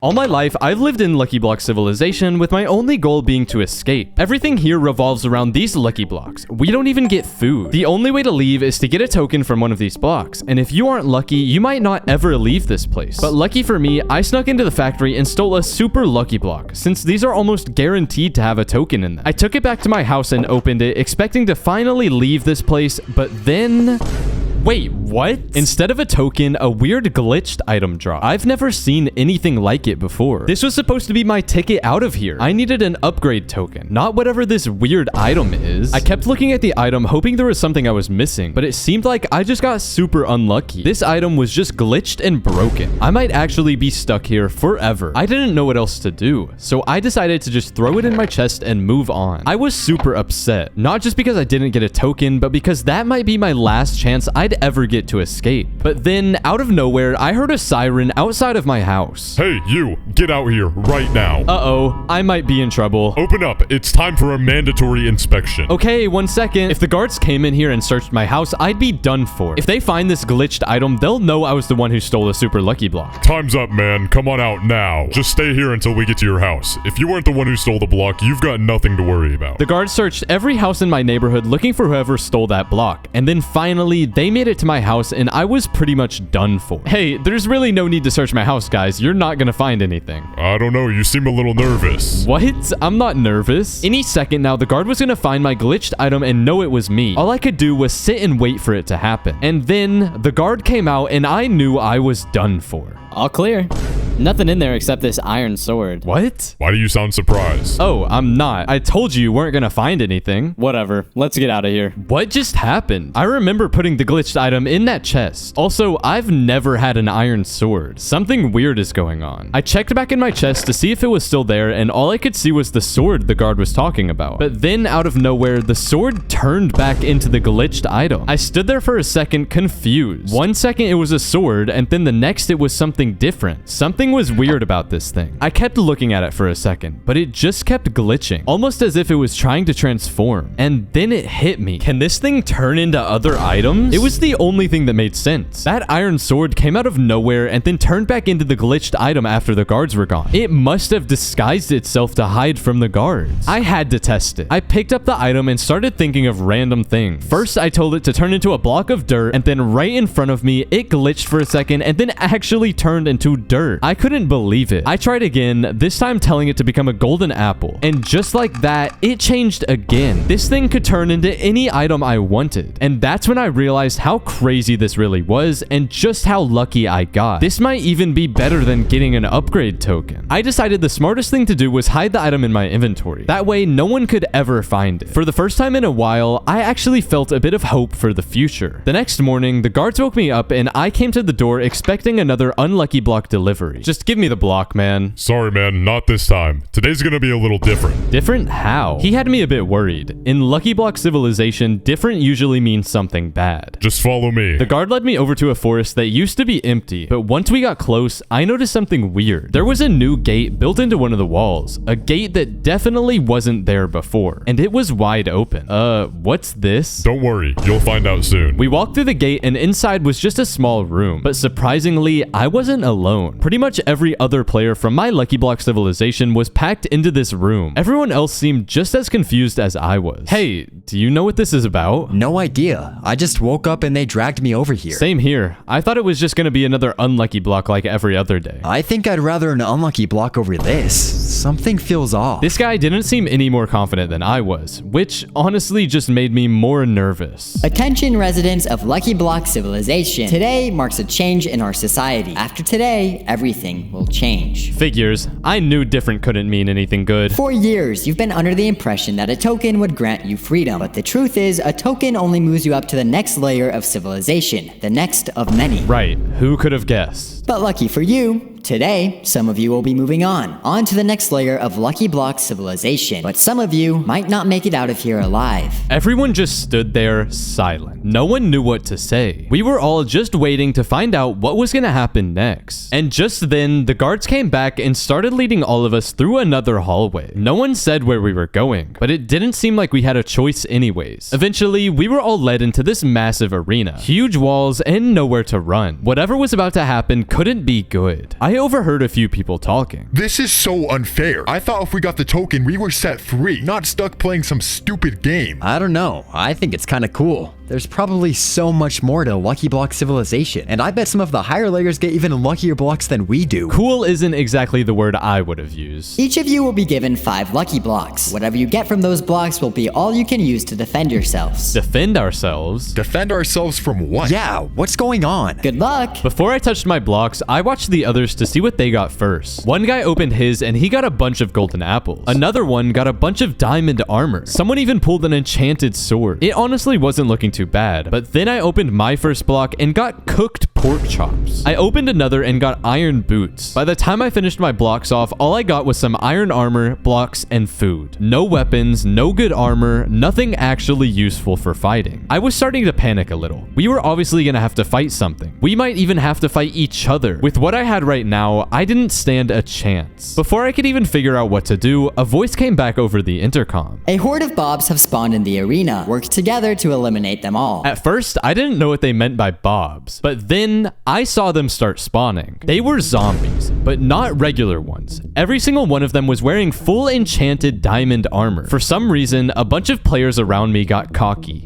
All my life, I've lived in Lucky Block civilization with my only goal being to escape. Everything here revolves around these Lucky Blocks. We don't even get food. The only way to leave is to get a token from one of these blocks, and if you aren't lucky, you might not ever leave this place. But lucky for me, I snuck into the factory and stole a super lucky block, since these are almost guaranteed to have a token in them. I took it back to my house and opened it, expecting to finally leave this place, but then... Wait, what? Instead of a token, a weird glitched item dropped. I've never seen anything like it before. This was supposed to be my ticket out of here. I needed an upgrade token, not whatever this weird item is. I kept looking at the item, hoping there was something I was missing, but it seemed like I just got super unlucky. This item was just glitched and broken. I might actually be stuck here forever. I didn't know what else to do, so I decided to just throw it in my chest and move on. I was super upset, not just because I didn't get a token, but because that might be my last chance I'd ever get to escape. But then, out of nowhere, I heard a siren outside of my house. Hey, you! Get out here right now. Uh-oh, I might be in trouble. Open up. It's time for a mandatory inspection. Okay, 1 second. If the guards came in here and searched my house, I'd be done for. If they find this glitched item, they'll know I was the one who stole the super lucky block. Time's up, man. Come on out now. Just stay here until we get to your house. If you weren't the one who stole the block, you've got nothing to worry about. The guards searched every house in my neighborhood looking for whoever stole that block, and then finally, they made it to my house and I was pretty much done for. Hey, there's really no need to search my house, guys. You're not gonna find anything. I don't know. You seem a little nervous. What? I'm not nervous. Any second now, the guard was gonna find my glitched item and know it was me. All I could do was sit and wait for it to happen. And then the guard came out and I knew I was done for. All clear. Nothing in there except this iron sword. What? Why do you sound surprised? Oh, I'm not. I told you weren't gonna find anything. Whatever. Let's get out of here. What just happened? I remember putting the glitched item in that chest. Also, I've never had an iron sword. Something weird is going on. I checked back in my chest to see if it was still there, and all I could see was the sword the guard was talking about. But then, out of nowhere, the sword turned back into the glitched item. I stood there for a second, confused. 1 second it was a sword, and then the next it was something different. Something was weird about this thing. I kept looking at it for a second, but it just kept glitching, almost as if it was trying to transform. And then it hit me. Can this thing turn into other items? It was the only thing that made sense. That iron sword came out of nowhere and then turned back into the glitched item after the guards were gone. It must have disguised itself to hide from the guards. I had to test it. I picked up the item and started thinking of random things. First, I told it to turn into a block of dirt, and then right in front of me, it glitched for a second and then actually turned into dirt. I couldn't believe it. I tried again, this time telling it to become a golden apple. And just like that, it changed again. This thing could turn into any item I wanted. And that's when I realized how crazy this really was and just how lucky I got. This might even be better than getting an upgrade token. I decided the smartest thing to do was hide the item in my inventory. That way, no one could ever find it. For the first time in a while, I actually felt a bit of hope for the future. The next morning, the guards woke me up and I came to the door expecting another unlucky block delivery. Just give me the block, man. Sorry, man. Not this time. Today's gonna be a little different. Different? How? He had me a bit worried. In Lucky Block civilization, different usually means something bad. Just follow me. The guard led me over to a forest that used to be empty, but once we got close, I noticed something weird. There was a new gate built into one of the walls, a gate that definitely wasn't there before, and it was wide open. What's this? Don't worry. You'll find out soon. We walked through the gate and inside was just a small room, but surprisingly, I wasn't alone. Pretty much every other player from my Lucky Block civilization was packed into this room. Everyone else seemed just as confused as I was. Hey, do you know what this is about? No idea. I just woke up and they dragged me over here. Same here. I thought it was just gonna be another unlucky block like every other day. I think I'd rather an unlucky block over this. Something feels off. This guy didn't seem any more confident than I was, which honestly just made me more nervous. Attention residents of Lucky Block civilization. Today marks a change in our society. After today, everything will change. Figures. I knew different couldn't mean anything good. For years, you've been under the impression that a token would grant you freedom. But the truth is, a token only moves you up to the next layer of civilization, the next of many. Right. Who could have guessed? But lucky for you, today, some of you will be moving on to the next layer of Lucky Block civilization. But some of you might not make it out of here alive. Everyone just stood there silent. No one knew what to say. We were all just waiting to find out what was gonna happen next. And just then, the guards came back and started leading all of us through another hallway. No one said where we were going, but it didn't seem like we had a choice anyways. Eventually, we were all led into this massive arena. Huge walls and nowhere to run. Whatever was about to happen couldn't be good. I overheard a few people talking. This is so unfair. I thought if we got the token, we were set free, not stuck playing some stupid game. I don't know. I think it's kind of cool. There's probably so much more to Lucky Block civilization, and I bet some of the higher layers get even luckier blocks than we do. Cool isn't exactly the word I would have used. Each of you will be given 5 lucky blocks. Whatever you get from those blocks will be all you can use to defend yourselves. Defend ourselves? Defend ourselves from what? Yeah, what's going on? Good luck! Before I touched my blocks, I watched the others to see what they got first. One guy opened his and he got a bunch of golden apples. Another one got a bunch of diamond armor. Someone even pulled an enchanted sword. It honestly wasn't looking too bad, but then I opened my first block and got cooked pork chops. I opened another and got iron boots. By the time I finished my blocks off, all I got was some iron armor, blocks, and food. No weapons, no good armor, nothing actually useful for fighting. I was starting to panic a little. We were obviously gonna have to fight something. We might even have to fight each other. With what I had right now, I didn't stand a chance. Before I could even figure out what to do, a voice came back over the intercom. A horde of bobs have spawned in the arena. Work together to eliminate them all. At first, I didn't know what they meant by bobs, but then I saw them start spawning. They were zombies, but not regular ones. Every single one of them was wearing full enchanted diamond armor. For some reason, a bunch of players around me got cocky.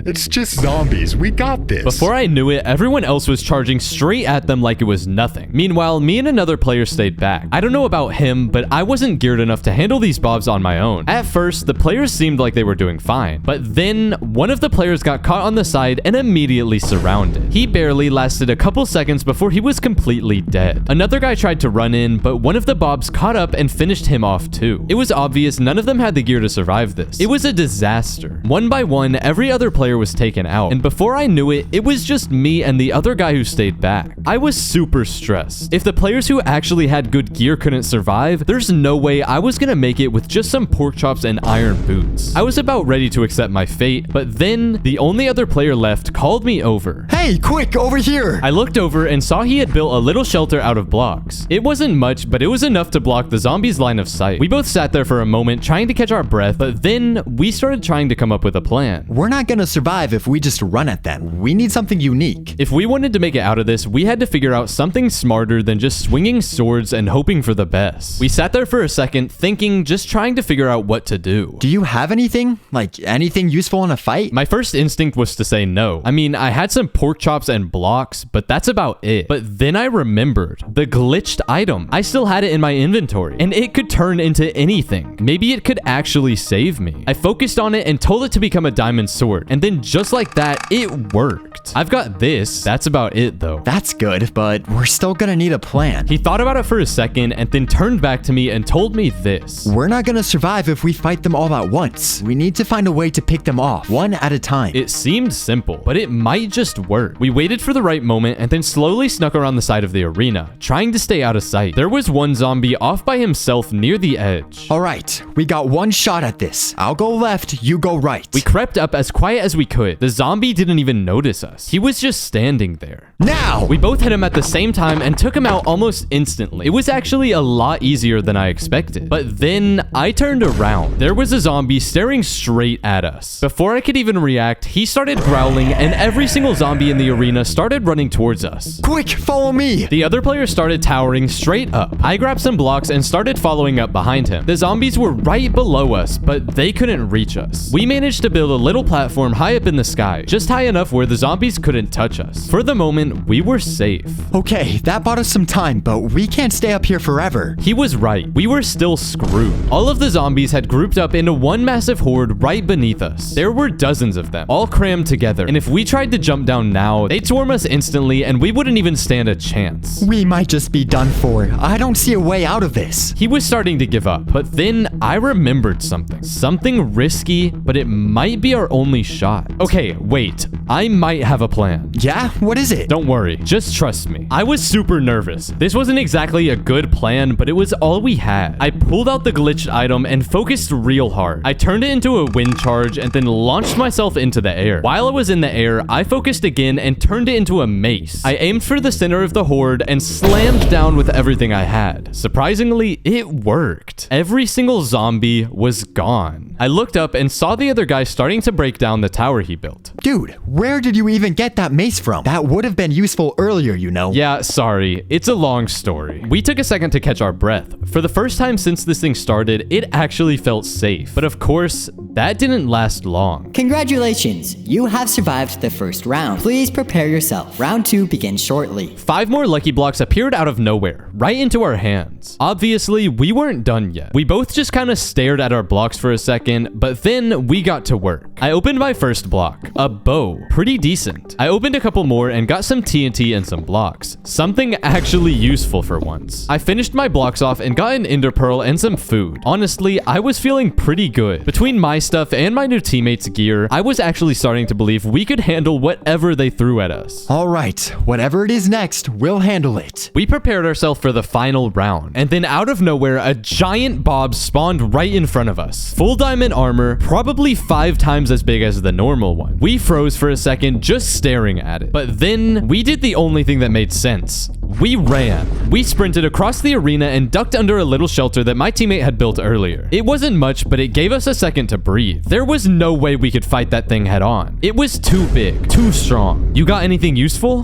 It's just zombies. We got this. Before I knew it, everyone else was charging straight at them like it was nothing. Meanwhile, me and another player stayed back. I don't know about him, but I wasn't geared enough to handle these bobs on my own. At first, the players seemed like they were doing fine, but then one of the players got caught on the side and immediately surrounded. He barely lasted a couple seconds before he was completely dead. Another guy tried to run in, but one of the bobs caught up and finished him off too. It was obvious none of them had the gear to survive this. It was a disaster. One by one, every other player was taken out, and before I knew it, it was just me and the other guy who stayed back. I was super stressed. If the players who actually had good gear couldn't survive, there's no way I was gonna make it with just some pork chops and iron boots. I was about ready to accept my fate, but then the only other player left called me over. Hey, quick, over here! I looked over and saw he had built a little shelter out of blocks. It wasn't much, but it was enough to block the zombies' line of sight. We both sat there for a moment trying to catch our breath, but then we started trying to come up with a plan. We're not gonna survive if we just run at them. We need something unique. If we wanted to make it out of this, we had to figure out something smarter than just swinging swords and hoping for the best. We sat there for a second thinking, just trying to figure out what to do. Do you have anything? Like, anything useful in a fight? My first instinct was to say no. I mean, I had some pork chops and blocks, but that's about it. But then I remembered the glitched item. I still had it in my inventory, and it could turn into anything. Maybe it could actually save me. I focused on it and told it to become a diamond sword, and then just like that, it worked. I've got this. That's about it, though. That's good, but we're still gonna need a plan. He thought about it for a second and then turned back to me and told me this. We're not gonna survive if we fight them all at once. We need to find a way to pick them off, one at a time. It seemed simple, but it might just work. We waited for the right moment and then slowly snuck around the side of the arena, trying to stay out of sight. There was one zombie off by himself near the edge. All right, we got one shot at this. I'll go left, you go right. We crept up as quiet as we could. The zombie didn't even notice us. He was just standing there. Now! We both hit him at the same time and took him out almost instantly. It was actually a lot easier than I expected. But then I turned around. There was a zombie staring straight at us. Before I could even react, he started growling and every single zombie in the arena started running towards us. Quick, follow me! The other player started towering straight up. I grabbed some blocks and started following up behind him. The zombies were right below us, but they couldn't reach us. We managed to build a little platform high up in the sky, just high enough where the zombies couldn't touch us. For the moment, we were safe. Okay, that bought us some time, but we can't stay up here forever. He was right. We were still screwed. All of the zombies had grouped up into one massive horde right beneath us. There were dozens of them, all crammed together. And if we tried to jump down now, they'd swarm us instantly and we wouldn't even stand a chance. We might just be done for. I don't see a way out of this. He was starting to give up, but then I remembered something. Something risky, but it might be our only shot. Okay, wait. I might have a plan. Yeah? What is it? Don't worry, just trust me. I was super nervous. This wasn't exactly a good plan, but it was all we had. I pulled out the glitched item and focused real hard. I turned it into a wind charge and then launched myself into the air. While I was in the air, I focused again and turned it into a mace. I aimed for the center of the horde and slammed down with everything I had. Surprisingly, it worked. Every single zombie was gone. I looked up and saw the other guy starting to break down the tower he built. Dude, where did you even get that mace from? That would have been been useful earlier, you know. Yeah, sorry. It's a long story. We took a second to catch our breath. For the first time since this thing started, it actually felt safe. But of course, that didn't last long. Congratulations, you have survived the first round. Please prepare yourself. Round 2 begins shortly. 5 more lucky blocks appeared out of nowhere, right into our hands. Obviously, we weren't done yet. We both just kind of stared at our blocks for a second, but then we got to work. I opened my first block, a bow, pretty decent. I opened a couple more and got some TNT and some blocks, something actually useful for once. I finished my blocks off and got an ender pearl and some food. Honestly, I was feeling pretty good. Between my stuff and my new teammates' gear, I was actually starting to believe we could handle whatever they threw at us. All right, whatever it is next, we'll handle it. We prepared ourselves for the final round, and then out of nowhere, a giant bob spawned right in front of us. Full diamond armor, probably 5 times as big as the normal one. We froze for a second just staring at it. But then we did the only thing that made sense. We ran. We sprinted across the arena and ducked under a little shelter that my teammate had built earlier. It wasn't much, but it gave us a second to breathe. There was no way we could fight that thing head on. It was too big, too strong. You got anything useful?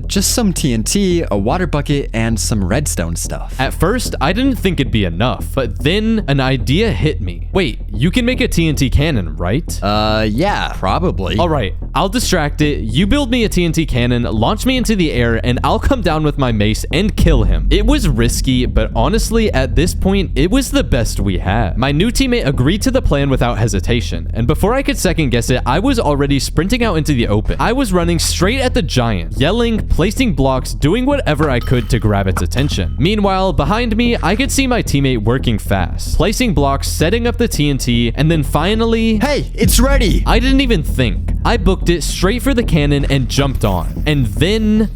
Just some TNT, a water bucket, and some redstone stuff. At first, I didn't think it'd be enough, but then an idea hit me. Wait, you can make a TNT cannon, right? Yeah, probably. All right, I'll distract it. You build me a TNT cannon, launch me into the air, and I'll come down with my mace and kill him. It was risky, but honestly, at this point, it was the best we had. My new teammate agreed to the plan without hesitation, and before I could second guess it, I was already sprinting out into the open. I was running straight at the giant, yelling, placing blocks, doing whatever I could to grab its attention. Meanwhile, behind me, I could see my teammate working fast, placing blocks, setting up the TNT, and then finally... Hey, it's ready! I didn't even think. I booked it straight for the cannon and jumped on. And then...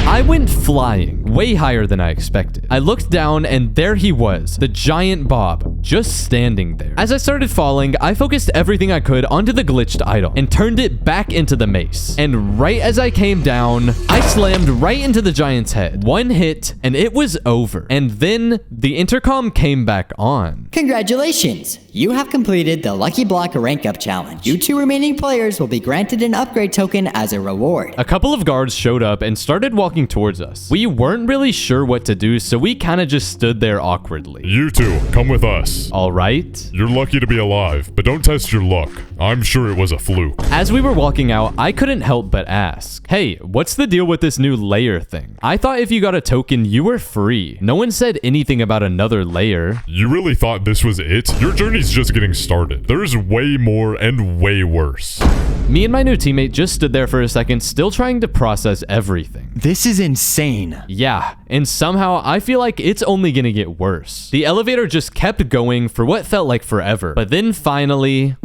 I went flying, way higher than I expected. I looked down and there he was, the giant Bob, just standing there. As I started falling, I focused everything I could onto the glitched idol and turned it back into the mace. And right as I came down, I slammed right into the giant's head. One hit and it was over. And then the intercom came back on. Congratulations! You have completed the Lucky Block Rank Up Challenge. You 2 remaining players will be granted an upgrade token as a reward. A couple of guards showed up and started walking towards us. We weren't really sure what to do, so we kind of just stood there awkwardly. You two, come with us. All right. You're lucky to be alive, but don't test your luck. I'm sure it was a fluke. As we were walking out, I couldn't help but ask, hey, what's the deal with this new layer thing? I thought if you got a token, you were free. No one said anything about another layer. You really thought this was it? Your journey's just getting started. There's way more and way worse. Me and my new teammate just stood there for a second, still trying to process everything. This is insane. Yeah, and somehow I feel like it's only gonna get worse. The elevator just kept going for what felt like forever. But then finally...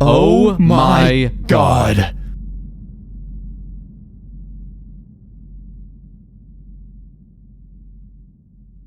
Oh my God.